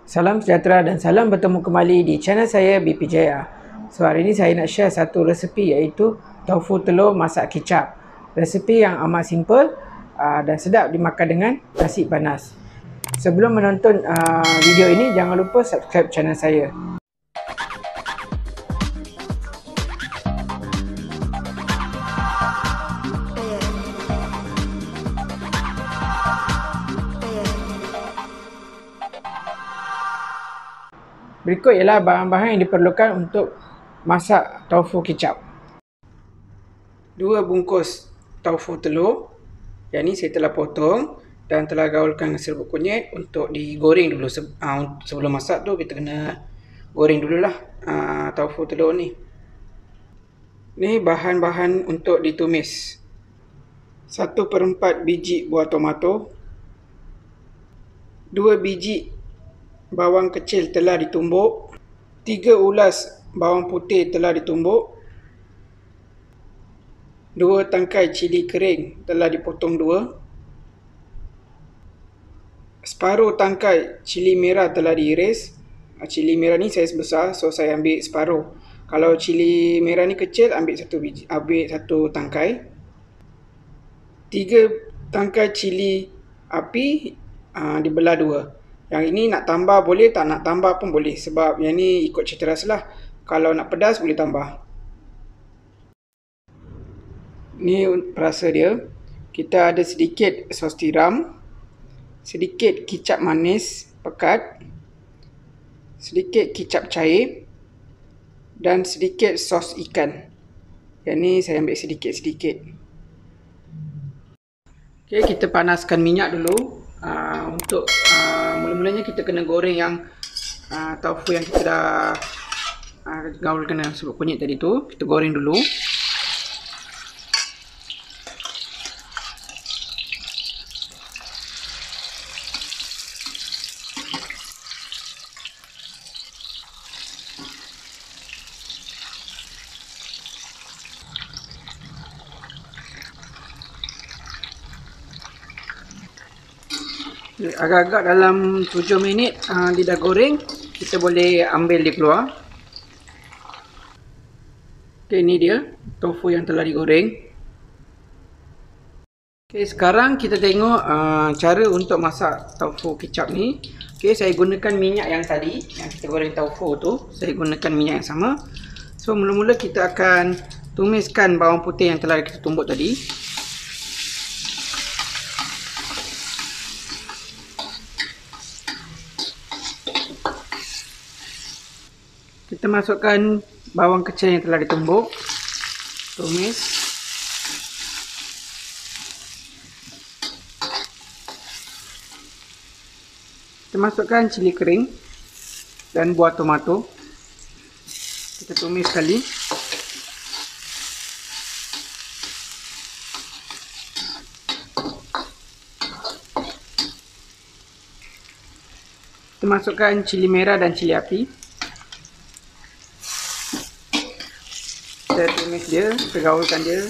Salam sejahtera dan salam bertemu kembali di channel saya BP Jaya. So hari ini saya nak share satu resepi iaitu tofu telur masak kicap. Resepi yang amat simple dan sedap dimakan dengan nasi panas. Sebelum menonton video ini, jangan lupa subscribe channel saya. Berikut ialah bahan-bahan yang diperlukan untuk masak tofu kicap. 2 bungkus tofu telur. Yang ni saya telah potong dan telah gaulkan dengan serbuk kunyit untuk digoreng dulu. Sebelum masak tu kita kena goreng dululah tofu telur ni. Ni bahan-bahan untuk ditumis. 1/4 biji buah tomato. 2 biji bawang kecil telah ditumbuk. 3 ulas bawang putih telah ditumbuk. 2 tangkai cili kering telah dipotong 2. Separuh tangkai cili merah telah diiris. Cili merah ni saiz besar, so saya ambil separuh. Kalau cili merah ni kecil, ambil satu tangkai. 3 tangkai cili api dibelah 2. Yang ini nak tambah boleh, tak nak tambah pun boleh. Sebab yang ni ikut cita rasa lah. Kalau nak pedas boleh tambah. Ni rasa dia. Kita ada sedikit sos tiram. Sedikit kicap manis pekat. Sedikit kicap cair. Dan sedikit sos ikan. Yang ni saya ambil sedikit-sedikit. Okay, kita panaskan minyak dulu. Untuk mula-mulanya kita kena goreng yang tofu yang kita dah gaulkan dengan serbuk kunyit tadi tu. Kita goreng dulu. Agak-agak dalam 7 minit dia dah goreng, kita boleh ambil dia keluar. Okay, ini dia tofu yang telah digoreng. Okay, sekarang kita tengok cara untuk masak tofu kicap ni. Okay, saya gunakan minyak yang tadi, yang kita goreng tofu tu. Saya gunakan minyak yang sama. So, mula-mula kita akan tumiskan bawang putih yang telah kita tumbuk tadi. Kita masukkan bawang kecil yang telah ditumbuk. Tumis. Kita masukkan cili kering dan buah tomato. Kita tumis sekali. Kita masukkan cili merah dan cili api. Kita tumis dia, kita gaulkan dia.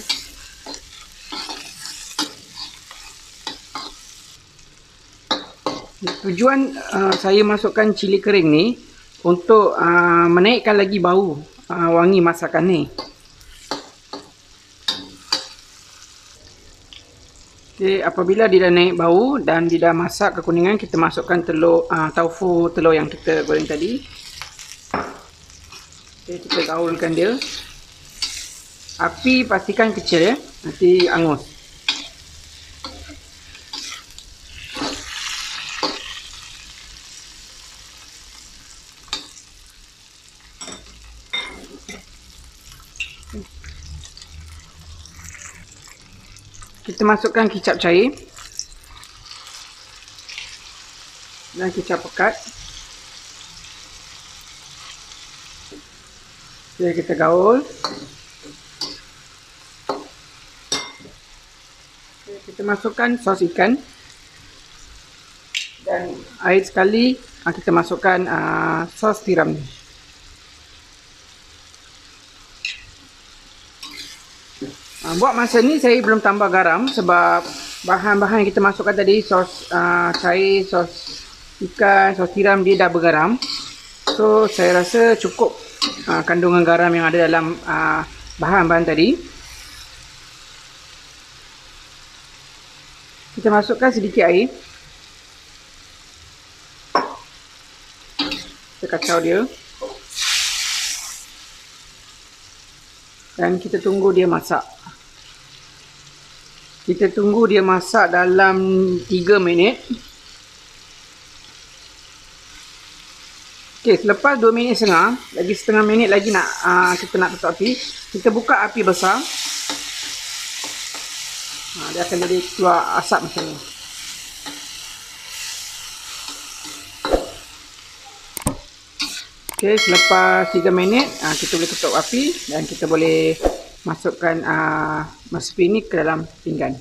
Tujuan saya masukkan cili kering ni untuk menaikkan lagi bau wangi masakan ni. Okay, apabila dia dah naik bau dan dia dah masak kekuningan, kita masukkan tofu telur yang kita goreng tadi. Okay, kita gaulkan dia. Api pastikan kecil ya, nanti angus. Kita masukkan kicap cair dan kicap pekat. Jadi kita gaul. Kita masukkan sos ikan dan air sekali. Kita masukkan sos tiram ni. Buat masa ni saya belum tambah garam sebab bahan-bahan yang kita masukkan tadi, sos cair, sos ikan saus tiram dia dah bergaram. So saya rasa cukup kandungan garam yang ada dalam bahan-bahan tadi. Kita masukkan sedikit air. Kita kacau dia. Dan kita tunggu dia masak. Kita tunggu dia masak dalam 3 minit. Okey, selepas 2 minit setengah, lagi setengah minit lagi kita nak tutup api. Kita buka api besar. Dia akan jadi keluar asap macam ni. Okey, selepas 3 minit kita boleh tutup api dan kita boleh masukkan resipi ni ke dalam pinggan.